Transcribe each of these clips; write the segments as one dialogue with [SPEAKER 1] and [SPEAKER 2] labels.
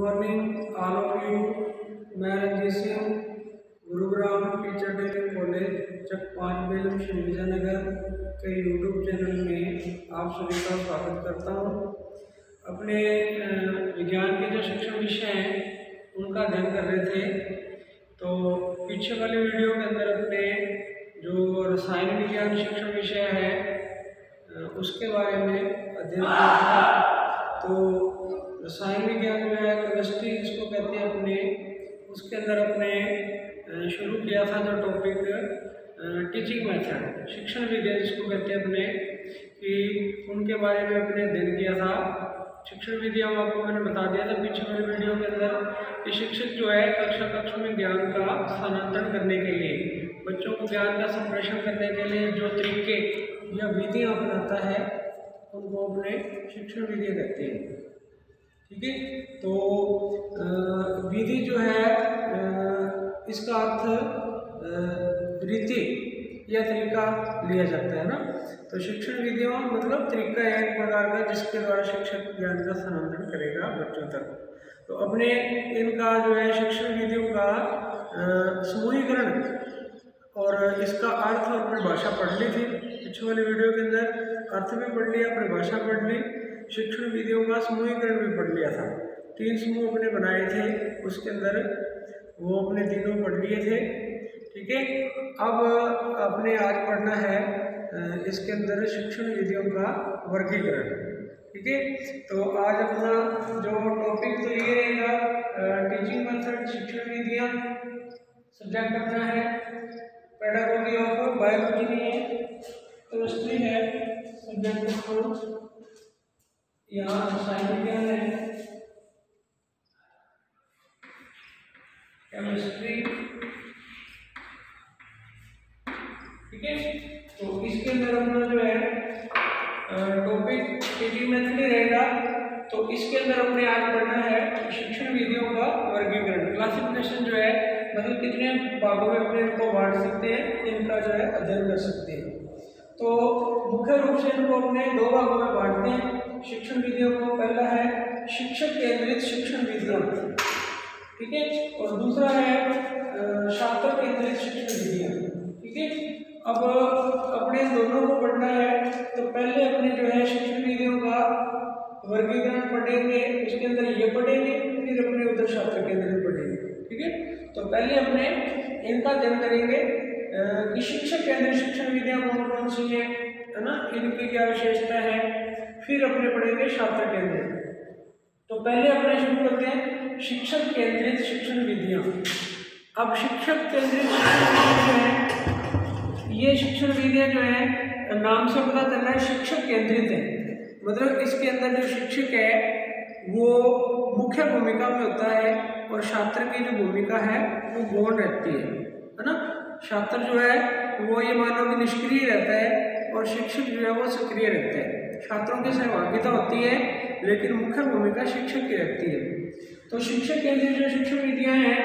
[SPEAKER 1] Morning all of you. मैं Ranjit Singh, Gurugram teacher training college Chak 5 बेलम श्री विजयनगर के यूट्यूब चैनल में आप सभी का स्वागत करता हूँ। अपने विज्ञान के जो शिक्षण विषय हैं उनका अध्ययन कर रहे थे, तो पीछे वाले वीडियो के अंदर अपने जो रसायन विज्ञान शिक्षण विषय है उसके बारे में अध्ययन किया था। तो रसायन विज्ञान जो है केमिस्ट्री जिसको कहते हैं अपने, उसके अंदर अपने शुरू किया था जो टॉपिक टीचिंग मेथड, शिक्षण विद्या जिसको कहते हैं अपने, कि उनके बारे में अपने अध्ययन किया था। शिक्षण विद्या में आपको मैंने बता दिया था पीछे वाले वीडियो के अंदर कि शिक्षक जो है कक्षा में ज्ञान का स्थानांतरण करने के लिए, बच्चों को ज्ञान का संप्रेषण करने के लिए जो तरीके या विधियाँ अपनाता है उनको अपने शिक्षण विद्या कहते हैं। ठीक है, तो विधि जो है इसका अर्थ रीति या तरीका लिया जाता है ना। तो शिक्षण विधियों मतलब तरीका है एक प्रकार का जिसके द्वारा शिक्षक ज्ञान का स्थानांतरण करेगा बच्चों तक। तो अपने इनका जो है शिक्षण विधियों का समूहीकरण और इसका अर्थ और परिभाषा पढ़ ली थी पिछले वाले वीडियो के अंदर। अर्थ भी पढ़ लिया, परिभाषा पढ़ ली, शिक्षण विधियों का समूहीकरण भी पढ़ लिया था। 3 समूह अपने बनाए थे, उसके अंदर वो अपने तीनों पढ़ लिए थे। ठीक है, अब अपने आज पढ़ना है इसके अंदर शिक्षण विधियों का वर्गीकरण। ठीक है, तो आज अपना जो टॉपिक तो ये रहेगा टीचिंग मेथड, शिक्षण विधियाँ। सब्जेक्ट अपना है पेडागोगी ऑफ बायोलॉजी नहीं है, केमिस्ट्री है सब्जेक्ट को, यहाँ रसायन विज्ञान है, केमिस्ट्री। ठीक है, तो इसके अंदर अपना जो है टॉपिक टीचिंग मेथड ही रहेगा। तो इसके अंदर अपने आज पढ़ना है शिक्षण विधियों का वर्गीकरण, क्लासिफिकेशन जो है, मतलब कितने भागों में अपने इनको बांट सकते हैं, इनका जो है अध्ययन कर सकते हैं। तो मुख्य रूप से इनको अपने 2 भागों में बांटते हैं शिक्षण विधियों को। पहला है शिक्षक केंद्रित शिक्षण विधियाँ, ठीक है, और दूसरा है छात्र केंद्रित शिक्षण विधियाँ। ठीक है, अब अपने दोनों को पढ़ना है। तो पहले अपने जो है शिक्षण विधियों का वर्गीकरण पढ़ेंगे, उसके अंदर ये पढ़ेंगे, फिर अपने उधर छात्र केंद्रित पढ़ेंगे। ठीक है, तो पहले अपने इनका अध्ययन करेंगे कि शिक्षक केंद्रित शिक्षण विधियाँ कौन कौन सी हैं, है ना, इनकी क्या विशेषता है, फिर अपने पढ़ेंगे छात्र केंद्रित। तो पहले अपने शुरू करते हैं शिक्षक केंद्रित शिक्षण विधियाँ। अब शिक्षक केंद्रित शिक्षण विधियाँ जो है, ये शिक्षण विधियाँ जो है नाम से पता चल रहा है शिक्षक केंद्रित है, मतलब इसके अंदर जो शिक्षक है वो मुख्य भूमिका में होता है और छात्र की जो भूमिका है वो गौण रहती है ना। छात्र जो है वो ये मानो कि निष्क्रिय रहता है और शिक्षक जो है वो सक्रिय रहता है। छात्रों की सहभागिता होती है लेकिन मुख्य भूमिका शिक्षक की रहती है। तो शिक्षक केंद्रित जो शिक्षण विधियाँ हैं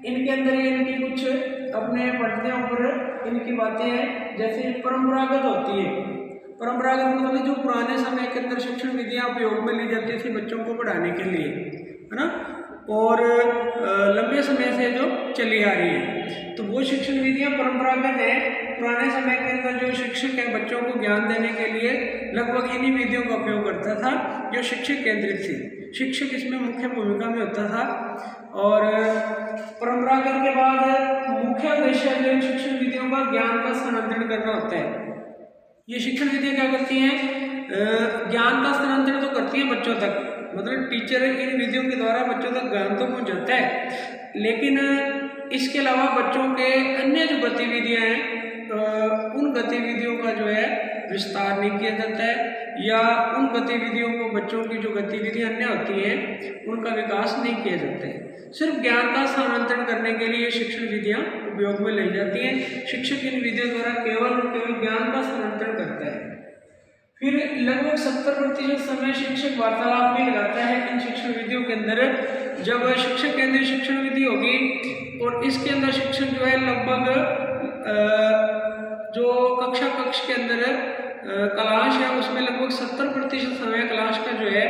[SPEAKER 1] इनके अंदर ये इनकी कुछ अपने पढ़ते ऊपर इनकी बातें हैं। जैसे परंपरागत होती है, परंपरागत मतलब जो पुराने समय के अंदर शिक्षण विधियाँ उपयोग में ली जाती थी बच्चों को पढ़ाने के लिए, है ना, और लंबे समय से जो चली आ रही है, तो वो शिक्षण विधियाँ परंपरागत है। पुराने समय के अंदर जो शिक्षक है बच्चों को ज्ञान देने के लिए लगभग इन्हीं विधियों का उपयोग करता था जो शिक्षक केंद्रित थी। शिक्षक इसमें मुख्य भूमिका में होता था। और परंपरागत के बाद मुख्य उद्देश्य जो शिक्षण विधियों का ज्ञान का स्थानांतरण करना होता है। ये शिक्षण विधियाँ क्या करती हैं, ज्ञान का स्थानांतरण तो करती हैं बच्चों तक, मतलब टीचर इन विधियों के द्वारा बच्चों तक ज्ञान तो पहुँचाता है, लेकिन इसके अलावा बच्चों के अन्य जो गतिविधियाँ हैं उन गतिविधियों का जो है विस्तार नहीं किया जाता है, या उन गतिविधियों को बच्चों की जो गतिविधियाँ अन्य होती हैं उनका विकास नहीं किया जाता है। सिर्फ ज्ञान का स्थानांतरण करने के लिए शिक्षण विधियाँ उपयोग में लाई जाती हैं। शिक्षक इन विधियों द्वारा केवल ज्ञान का स्थानांतरण करता है। फिर लगभग 70% समय शिक्षक वार्तालाप में लगाता है इन शिक्षण विधियों के अंदर। जब शिक्षक केंद्रित शिक्षण विधि होगी और इसके अंदर शिक्षक जो है लगभग जो कक्षा के अंदर क्लास है उसमें लगभग 70% समय क्लास का जो है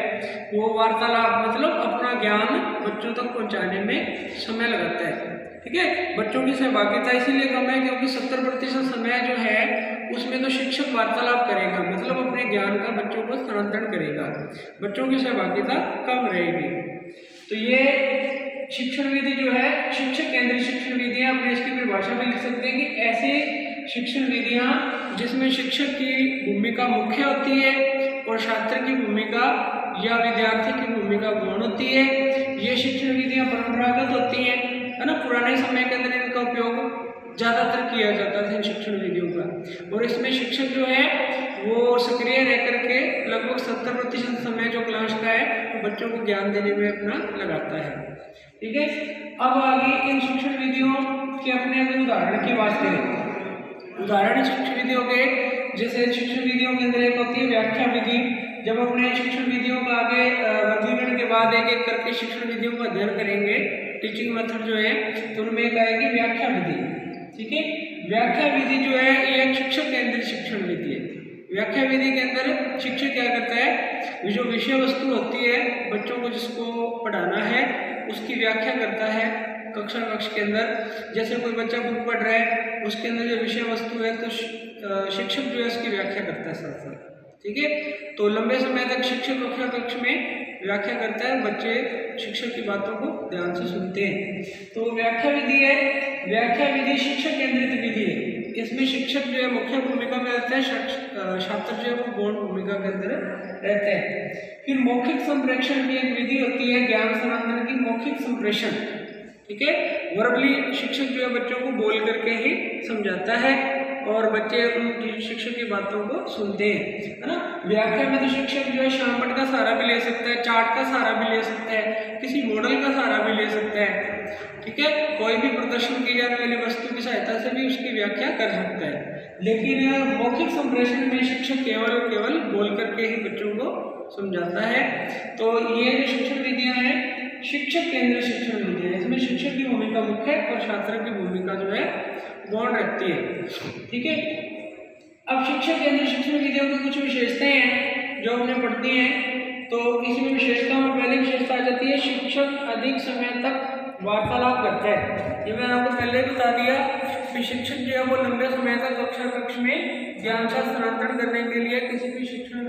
[SPEAKER 1] वो वार्तालाप मतलब अपना ज्ञान बच्चों तक पहुंचाने में समय लगाता है। ठीक है, बच्चों की सहभागिता इसीलिए कम है क्योंकि 70% समय जो है उसमें तो शिक्षक वार्तालाप करेगा, मतलब अपने ज्ञान का बच्चों को स्थानांतरण करेगा, बच्चों की सहभागिता कम रहेगी। तो ये शिक्षण विधि जो है शिक्षक केंद्रित शिक्षण विधियां, अपने इसकी परिभाषा भी लिख सकते हैं कि ऐसे शिक्षण विधियां जिसमें शिक्षक की भूमिका मुख्य होती है और छात्र की भूमिका या विद्यार्थी की भूमिका गौण होती है। ये शिक्षण विधियां परंपरागत होती हैं, है ना। पुराने समय के अंदर इनका उपयोग ज़्यादातर किया जाता था इन शिक्षण विधियों का, और इसमें शिक्षक जो है वो सक्रिय रह करके लगभग 70% समय जो क्लास का है वो बच्चों को ज्ञान देने में अपना लगाता है। ठीक है, अब आगे इन शिक्षण विधियों के अपने अगर उदाहरण की बात करें, उदाहरण शिक्षण विधियों के जैसे शिक्षण विधियों के अंदर एक होती है व्याख्या विधि। जब अपने शिक्षण विधियों का आगे वर्गीकरण के बाद एक एक करके शिक्षण विधियों का अध्ययन करेंगे, टीचिंग मेथड जो है, तो उनमें एक आएगी व्याख्या विधि। ठीक है, व्याख्या विधि जो है ये एक शिक्षक केंद्रित शिक्षण विधि है। व्याख्या विधि के अंदर शिक्षक क्या करता है, जो विषय वस्तु होती है बच्चों को जिसको पढ़ाना है उसकी व्याख्या करता है कक्षा कक्ष के अंदर। जैसे कोई बच्चा बुक पढ़ रहा है उसके अंदर जो विषय वस्तु है तो शिक्षक जो है उसकी व्याख्या करता है साथ साथ। ठीक है, तो लंबे समय तक शिक्षक कक्षा कक्ष में व्याख्या करता है, बच्चे शिक्षक की बातों को ध्यान से सुनते हैं। तो व्याख्या विधि है, व्याख्या विधि शिक्षक केंद्रित विधि है। इसमें शिक्षक जो है मुख्य भूमिका में रहता है, छात्र जो है वो गौण भूमिका के अंदर रहते हैं। फिर मौखिक संप्रेषण की एक विधि होती है ज्ञान स्थानांतरण की, मौखिक संप्रेषण। ठीक है, वर्बली शिक्षक जो है बच्चों को बोल करके ही समझाता है और बच्चे उन शिक्षक की बातों को सुनते हैं, है ना। व्याख्या में तो शिक्षक जो है शामपट का सहारा भी ले सकता है, चार्ट का सहारा भी ले सकता है, किसी मॉडल का सहारा भी ले सकता है। ठीक है, कोई भी प्रदर्शन की जाने वाली वस्तु की सहायता से भी उसकी व्याख्या कर सकता है। लेकिन मौखिक संप्रेषण में शिक्षक केवल और केवल बोल करके ही बच्चों को समझाता है। तो ये जो शिक्षण विधियां हैं शिक्षक केंद्रित शिक्षण विधि है, इसमें शिक्षक की भूमिका मुख्य और छात्र की भूमिका जो है गौण रखती है। ठीक है, अब शिक्षक केंद्रित शिक्षण विधियों की कुछ विशेषताएं हैं जो हमने पढ़ती हैं। तो इसमें विशेषताओं में पहली विशेषता आ जाती है शिक्षक अधिक समय तक वार्तालाप करता है। ये मैंने आपको पहले बता दिया कि शिक्षक जो है वो लंबे समय तक कक्षा कक्ष में ज्ञान का स्थानांतरण करने के लिए किसी भी शिक्षण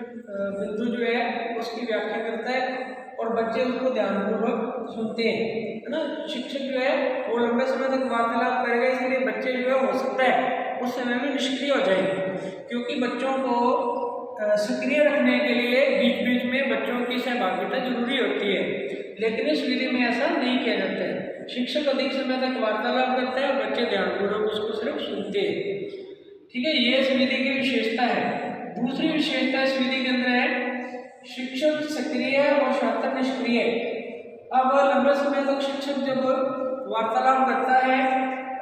[SPEAKER 1] बिंदु जो है उसकी व्याख्या करता है और बच्चे उसको ध्यानपूर्वक सुनते हैं, है ना। शिक्षक जो है वो लंबे समय तक वार्तालाप करेगा, इसलिए बच्चे जो है हो सकता है उस समय में निष्क्रिय हो जाएंगे, क्योंकि बच्चों को सक्रिय रखने के लिए बीच बीच में बच्चों की सहभागिता जरूरी होती है। लेकिन इस विधि में ऐसा नहीं किया जाता है, शिक्षक अधिक समय तक वार्तालाप करता है और बच्चे ध्यानपूर्वक उसको सिर्फ सुनते हैं। ठीक है, ये इस विधि की विशेषता है। दूसरी विशेषता इस विधि के अंदर है शिक्षक सक्रिय और छात्र निष्क्रिय। अब लंबे समय तक शिक्षक जब वार्तालाप करता है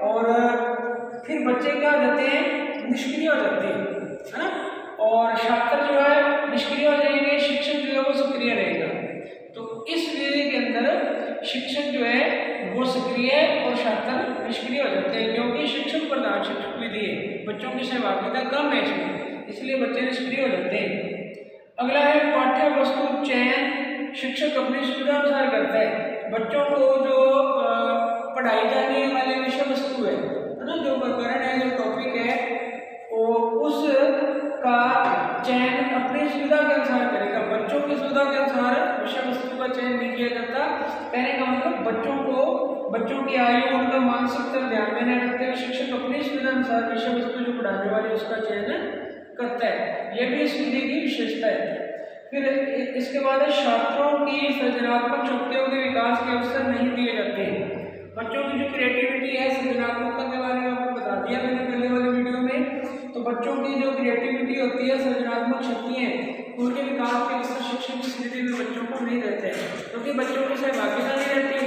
[SPEAKER 1] और फिर बच्चे क्या हो जाते हैं, निष्क्रिय हो जाते हैं, है ना, और छात्र जो है निष्क्रिय हो जाएंगे, शिक्षक जो है वो सक्रिय रहेगा। तो इस विधि के अंदर शिक्षक जो है वो सक्रिय और छात्र निष्क्रिय हो जाते हैं, क्योंकि शिक्षक प्रधान शिक्षक विधि है, बच्चों की सहभागिता कम है इसमें, इसलिए बच्चे निष्क्रिय हो जाते हैं। अगला है पाठ्य वस्तु चयन शिक्षक अपनी सुविधा अनुसार करता है। बच्चों को जो पढ़ाई जाने वाले विषय वस्तु है ना, जो प्रकरण है, जो टॉपिक है, और उसका चयन अपनी सुविधा के अनुसार करेगा। बच्चों की सुविधा के अनुसार विषय वस्तु का चयन नहीं किया जाता। कहने का मतलब बच्चों की आयु, उनका मानसिक स्तर ध्यान में नहीं रखते हुए शिक्षक अपनी सुविधा अनुसार विषय वस्तु जो पढ़ाने वाली उसका चयन करता है। यह भी इस विधि की विशेषता है। फिर इसके बाद छात्रों की सृजनात्मक शक्तियों के विकास के अवसर नहीं दिए जाते हैं। बच्चों की जो क्रिएटिविटी है, सृजनात्मकता के बारे में आपको बता दिया मैंने पहले वाले वीडियो में। तो बच्चों की जो क्रिएटिविटी होती है, सृजनात्मक शक्ति है, उनके विकास के अवसर शिक्षक की स्थिति में बच्चों को नहीं रहते हैं, क्योंकि बच्चों की सहभागिता नहीं रहती,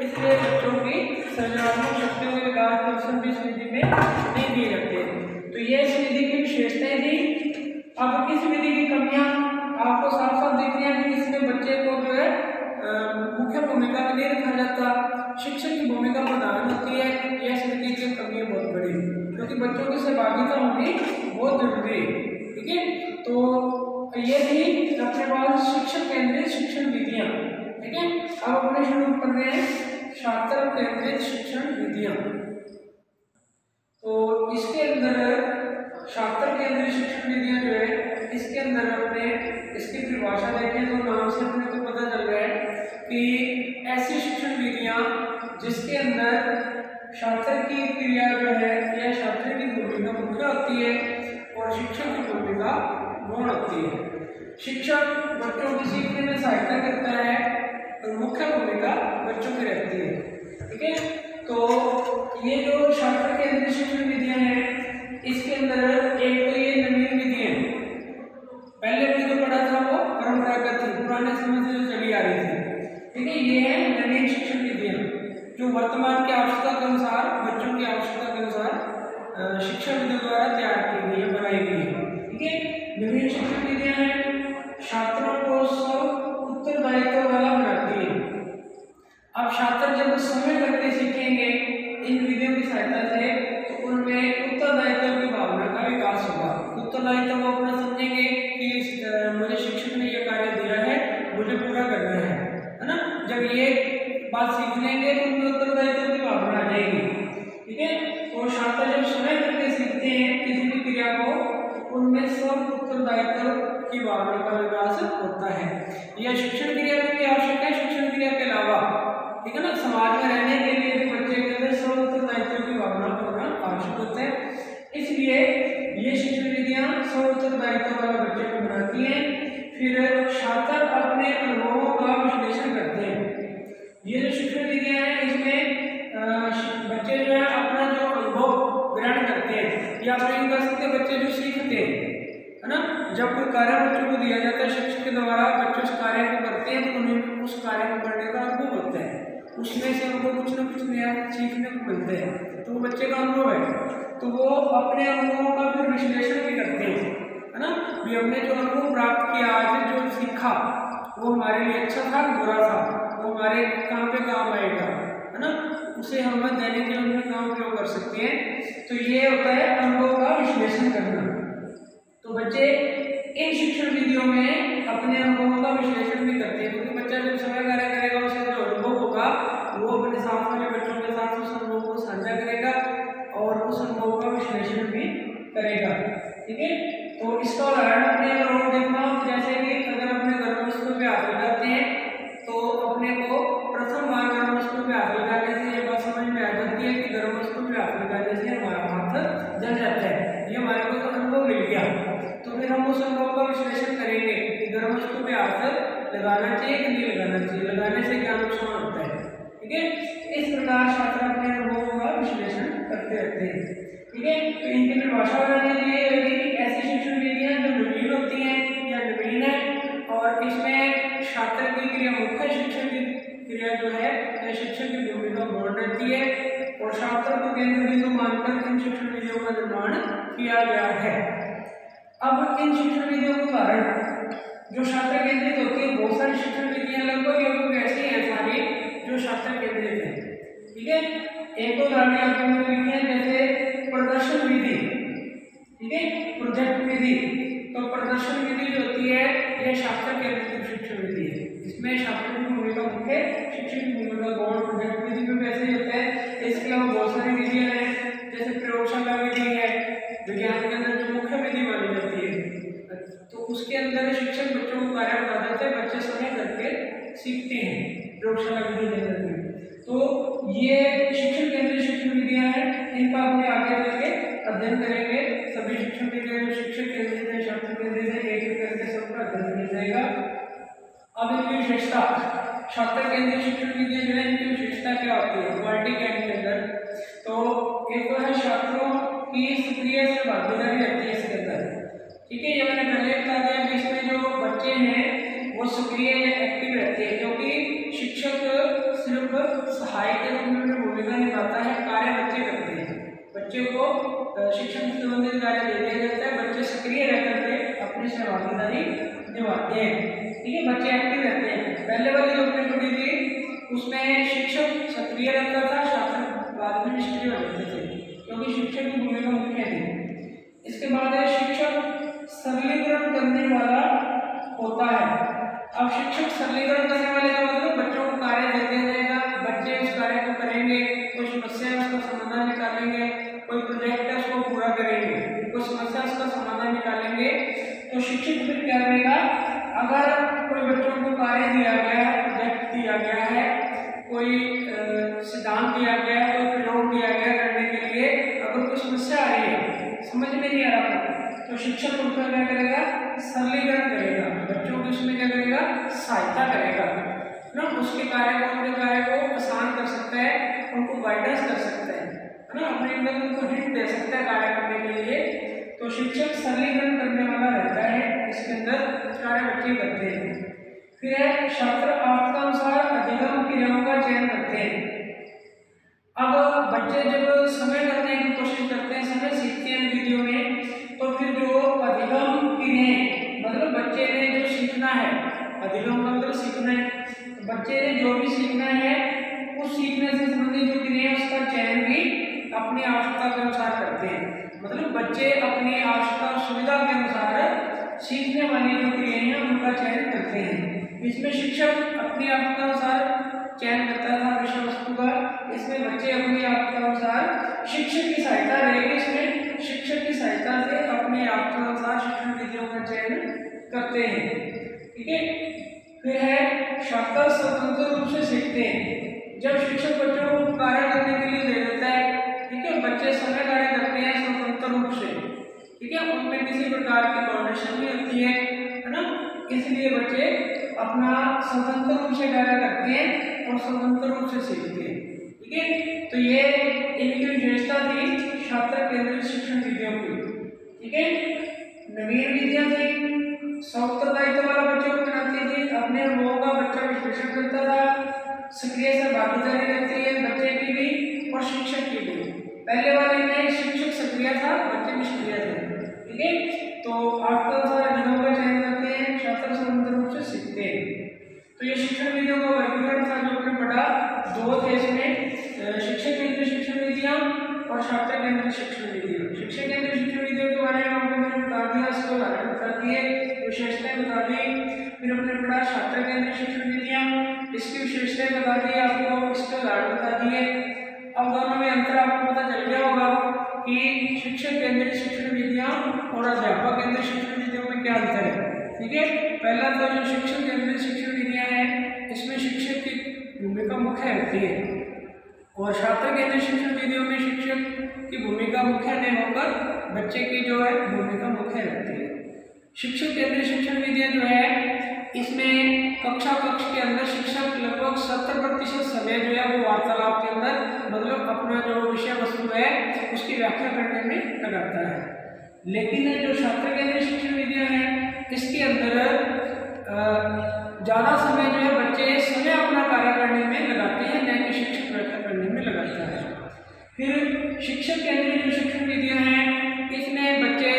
[SPEAKER 1] इसलिए बच्चों की सृजनात्मक शक्तियों के विकास के अवसर भी इस विधि में नहीं दिए जाते। तो ये इस विधि की विशेषताएं थी। अब इस विधि की कमियां आपको साफ साफ दिख रही है कि इसमें बच्चे को जो है मुख्य भूमिका में नहीं रखा जाता, शिक्षक की भूमिका प्रधान होती है। यह इस विधि की कमी बहुत बड़ी, क्योंकि बच्चों की सहभागिता होनी बहुत जरूरी है। ठीक है, तो ये थी अपने पास शिक्षक केंद्रित शिक्षण विधियां। ठीक है, अब अपने शुरू कर रहे हैं छात्र केंद्रित शिक्षण विधियां। तो इसके अंदर छात्र केंद्रित शिक्षण विधियां जो है, इसके अंदर अपने इसकी परिभाषा देखें तो नाम से अपने को पता चल रहा है कि ऐसी शिक्षण विधियां जिसके अंदर छात्र की क्रिया जो है या छात्र की भूमिका मुख्य होती है और शिक्षक की भूमिका गौण होती है। शिक्षक बच्चों को सीखने में सहायता करता है और मुख्य भूमिका बच्चों की रहती है। ठीक है, तो ये जो छात्र केंद्रित शिक्षण विधियां हैं, इसके अंदर एक तो ये नवीन विधियां, पहले हमने जो पढ़ा था वो परंपरागत थी, पुराने समय से जो चली आ रही थी। ठीक है, ये है नवीन शिक्षण विधियां जो वर्तमान की आवश्यकता के अनुसार, बच्चों की आवश्यकता के अनुसार शिक्षा विधियों द्वारा तैयार की गई है, बनाई गई है। ठीक है, नवीन शिक्षण विधियां हैं छात्रों को स्व उत्तरदायित्व वाला बनाती है। अब छात्र जब समय करके सीखेंगे इन विधियों की सहायता से, तो उनमें उत्तरदायित्व की भावना का विकास होगा। उत्तरदायित्व को अपना समझेंगे कि मुझे शिक्षक ने यह कार्य दिया है, मुझे पूरा करना है ना। जब ये बात सीख लेंगे तो उनमें उत्तरदायित्व की भावना आ जाएगी। ठीक है, तो छात्र जब समय करके सीखते हैं किसी भी क्रिया को, तो उनमें स्व उत्तरदायित्व की भावना का विकास होता है। यह शिक्षण क्रिया में भी आवश्यक है, शिक्षण क्रिया के अलावा। ठीक है ना, समाज में रहने के लिए भी बच्चे के अंदर स्व उत्तरदायित्व की भावना होना आवश्यक होता है। इसलिए ये शिक्षण विधियां स्व उत्तरदायित्व वाले बच्चे को बनाती हैं। फिर छात्र अपने अनुभवों का विश्लेषण करते हैं। ये जो शिक्षण विधियां हैं, इसमें बच्चे जो है अपना जो अनुभव ग्रहण करते हैं, या आप नहीं कह सकते बच्चे जो सीखते हैं, है ना। जब कोई कार्य बच्चों को दिया जाता है शिक्षक के द्वारा, बच्चे उस कार्य को करते हैं तो उन्हें उस कार्य को करने का अनुभव होता है, उसमें से उनको कुछ ना कुछ नया सीखने को मिलता है, तो वो बच्चे का अनुभव है। तो वो अपने अनुभवों का फिर विश्लेषण भी करते हैं, है ना। भी हमने जो अनुभव प्राप्त किया, आज जो सीखा, वो हमारे लिए अच्छा था, बुरा था, वो हमारे काम पे काम आएगा, है ना, उसे हम दैनिक जीवन में काम प्रयोग कर सकते हैं। तो ये होता है अनुभव का विश्लेषण करना। तो बच्चे इन शिक्षण विधियों में अपने अनुभवों का विश्लेषण भी करते हैं, क्योंकि बच्चा जब समय कार्य करेगा, उसे जो अनुभव होगा वो अपने साथ वाले बच्चों के साथ उस अनुभव को साझा करेगा और उस अनुभव का विश्लेषण भी करेगा। ठीक है, तो इसका उदाहरण अपने अगर देखना, जैसे कि अगर अपने गर्म वस्तु पे हाथ लगाते हैं तो अपने को प्रथम बार गर्म वस्तु पे हाथ लगाने से ये बात समझ में आ जाती है कि गर्म वस्तु पे हाथ लगाने से हमारा हाथ जल जाता है, ये हमारे को तो अनुभव मिल गया। तो फिर हम उस अनुभव का विश्लेषण करेंगे कि गर्म वस्तु पे हाथ लगाना चाहिए कि नहीं लगाना चाहिए, लगाने से क्या नुकसान होता है। ठीक है, इस प्रकार छात्र अपने अनुभवों का विश्लेषण करते रहते हैं। ठीक है, तो इनकी परिभाषा बनाने के लिए ऐसी शिक्षण विधियां जो नवीन होती हैं या नवीन है, और इसमें छात्र की क्रिया मुख्य शिक्षण की क्रिया जो है या शिक्षक की भूमिका गौण रहती है, और छात्र को केंद्र बिंदु मानकर इन शिक्षण विधियों का निर्माण किया गया है। अब इन शिक्षण विधियों के उदाहरण जो छात्र केंद्रित होती है, बहुत सारी शिक्षण विधियां लगभग ऐसी हैं सारी जो छात्र केंद्रित है। ठीक है, एक उदाहरण आपको लिखे हैं, जैसे प्रदर्शन विधि। ठीक है, प्रोजेक्ट विधि। तो प्रदर्शन विधि जो होती है यह छात्र केंद्रित शिक्षण विधि है, इसमें छात्र की भूमिका मुख्य, शिक्षक की भूमिका गौण। प्रोजेक्ट विधि में वैसे ही होता है। इसके अलावा बहुत सारी विधियां हैं, जैसे प्रयोगशाला विधि है, विज्ञान के अंदर जो मुख्य विधि मानी जाती है, तो उसके अंदर शिक्षक बच्चों को कार्य बता देते हैं, बच्चे समय करके सीखते हैं प्रयोगशाला विधि के अंदर। तो ये शिक्षण केंद्रित शिक्षण विधियां हैं, इनका अपने आगे करके अध्ययन करेंगे। सभी शिक्षण विधियां जो शिक्षक केंद्रित है, छात्र केंद्रित है, एक एक करके सबका अध्ययन किया जाएगा। अब इनकी विशेषता, छात्र केंद्रित शिक्षण विधियां जो है इनकी विशेषता क्या होती है क्वालिटी कैंप के अंदर। तो एक तो है छात्रों की सक्रिय से भागीदारी रहती है इसके अंदर। ठीक है, ये मैंने पहले बता दिया कि इसमें जो बच्चे हैं वो सक्रिय या एक्टिव रहते हैं, क्योंकि शिक्षक सिर्फ सहायक के रूप में भूमिका निभाता है, कार्य बच्चे करते हैं। बच्चे को शिक्षण से संबंधित कार्य दे दिया जाता है, बच्चे सक्रिय रह करके अपनी सहभागीदारी निभाते हैं। ठीक है, बच्चे एक्टिव रहते हैं। पहले वाली जो हमने पढ़ी थी उसमें शिक्षक सक्रिय रहता था, छात्र बाद में निष्क्रिय हो जाते थे, क्योंकि शिक्षक की भूमिका मुख्य थी। इसके बाद है शिक्षक सरलीकरण करने वाला होता है। अब शिक्षक सरलीकरण करने वाले का मतलब बच्चों को कार्य दे दिया जाएगा, बच्चे उस कार्य को करेंगे, कोई समस्या है उसका समाधान निकालेंगे, कोई प्रोजेक्ट है उसको पूरा करेंगे, कोई समस्या उसका समाधान निकालेंगे। तो शिक्षक फिर क्या करेगा, अगर कोई बच्चों को कार्य दिया गया है, प्रोजेक्ट दिया गया है, कोई सिद्धांत दिया गया है, कोई प्रयोग दिया गया करने के लिए, अगर कोई समस्या आ रही है, समझ में नहीं आ रहा तो शिक्षक उनका क्या करेगा, सरलीकरण करेगा, बच्चों की उसमें क्या करेगा, सहायता करेगा ना, उसके कार्य को, अपने कार्य को आसान कर सकता है, उनको गाइडेंस कर सकता है ना, अपने अंदर उनको हिंट दे सकता है कार्य करने के लिए। तो शिक्षक सरलीकरण करने वाला रहता है, इसके अंदर कार्य बच्चे करते हैं। फिर है छात्र आवश्यकतानुसार अधिगम क्रियाओं का चयन करते हैं। अब बच्चे जब समय करने की कोशिश करते हैं, समय सीखते हैं वीडियो में, तो फिर जो अधिगम क्रियाएं, मतलब बच्चे ने जो सीखना है, अधिगम का मतलब सीखना है, तो बच्चे ने जो भी सीखना है उस सीखने से संबंधित जो क्रियाएं उसका चयन भी अपनी आवश्यकता के अनुसार करते हैं। मतलब बच्चे अपनी आवश्यकता सुविधा के अनुसार सीखने वाली जो क्रियाएं हैं उनका चयन करते हैं। इसमें शिक्षक अपनी आवश्यकता अनुसार चयन करता था विषय वस्तु का, इसमें बच्चे अपनी आवश्यकता अनुसार शिक्षक की सहायता रहेगी, इसमें शिक्षक की सहायता से अपनी आवश्यकता अनुसार शिक्षण विधियों का चयन करते हैं। ठीक है। फिर है छात्र स्वतंत्र रूप से सीखते हैं। जब शिक्षक बच्चों को कार्य करने के लिए दे देता है, ठीक है, बच्चे समय कार्य करते हैं स्वतंत्र रूप से, ठीक है, उनमें किसी प्रकार की बाउंडेशन नहीं होती है ना, इसलिए बच्चे अपना स्वतंत्र रूप से कार्य करते हैं और स्वतंत्र रूप से सीखते हैं। ठीक है, तो ये इनकी विशेषता थी छात्र केंद्रित शिक्षण विधियों की। ठीक है, नवीन विधियां थी, उत्तरदायित्व वाला बच्चों को बनाती थी, अपने अनुभवों का बच्चा विश्लेषण करता था, सक्रिय से भागीदारी रहती है बच्चे की भी और शिक्षक की भी। पहले वाले में शिक्षक सक्रिय था, बच्चे निष्क्रिय थे। ठीक है, तो आवश्यकतानुसार अधिगम का चयन करते हैं, छात्र स्वतंत्र रूप से सीखते हैं। तो ये शिक्षण विधियों का वर्गीकरण था जो हमने पढ़ा। दो थे इसमें, शिक्षक केंद्रित शिक्षण विधियां और छात्र केंद्रित शिक्षण विधियां। शिक्षक केंद्रित शिक्षण विधियों के बारे में आपको मैंने बता दिया, इसको उदाहरण बता दिए, विशेषताएं बता दी। फिर हमने पढ़ा छात्र केंद्रित शिक्षण विधियां, इसकी विशेषताएं बता दी आपको, इसके उदाहरण बता दिए। अब दोनों में अंतर आपको पता चल गया होगा कि शिक्षक केंद्रित शिक्षण विधियां और अध्यापक केंद्रित शिक्षण विधियों में क्या अंतर है। ठीक है, पहला तो जो शिक्षक केंद्रित शिक्षण विधियां हैं, इसमें शिक्षक की भूमिका मुख्य रहती है और छात्र केंद्रित शिक्षण विधियों में शिक्षक की भूमिका मुख्य नहीं होकर बच्चे की जो है भूमिका मुख्य रहती है। शिक्षक केंद्रित शिक्षण विधियां जो है, इसमें कक्षा कक्ष के अंदर शिक्षक लगभग 70% समय जो है वो वार्तालाप के अंदर, मतलब अपना जो विषय वस्तु है उसकी व्याख्या करने में लगाता है। लेकिन जो छात्र केंद्रित शिक्षण विधियां हैं, इसके अंदर ज़्यादा समय जो है बच्चे समय अपना कार्य करने में लगाते हैं, न कि शिक्षक व्याख्या करने में लगाता है। फिर शिक्षक केंद्रित जो शिक्षण विधियां हैं, इसमें बच्चे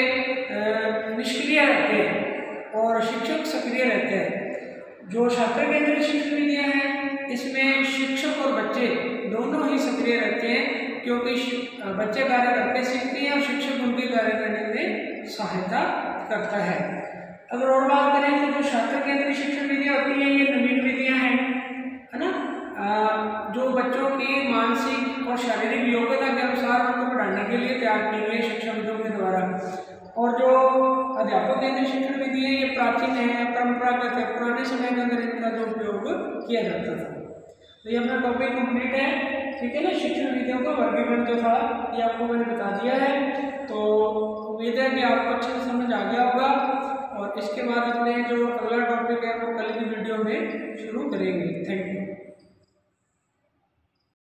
[SPEAKER 1] निष्क्रिय रहते हैं और शिक्षक सक्रिय रहते हैं। जो छात्र केंद्रित शिक्षण विधियां हैं, इसमें शिक्षक और बच्चे दोनों ही सक्रिय रहते हैं, क्योंकि बच्चे कार्य करके सीखते हैं और शिक्षक उनके कार्य करने में सहायता करता है। अगर और बात करें तो जो छात्र केंद्रित शिक्षण विधियां होती हैं, ये नवीन विधियां हैं, है ना, जो बच्चों की मानसिक और शारीरिक योग्यता के अनुसार उनको पढ़ाने के लिए तैयार की गई शिक्षा विधियों के द्वारा। और जो अध्यापक केंद्रित शिक्षण विधि है, ये प्राचीन है, परंपरागत है, पुराने समय के अंदर इनका जो उपयोग किया जाता था। तो ये अपना टॉपिक कंप्लीट है। ठीक है ना, शिक्षण विधियों का वर्गीकरण जो था ये आपको मैंने बता दिया है। तो उम्मीद है कि आपको अच्छे से समझ आ गया होगा और इसके बाद अपने जो अगला टॉपिक है वो कल की वीडियो में शुरू करेंगे। Thank you.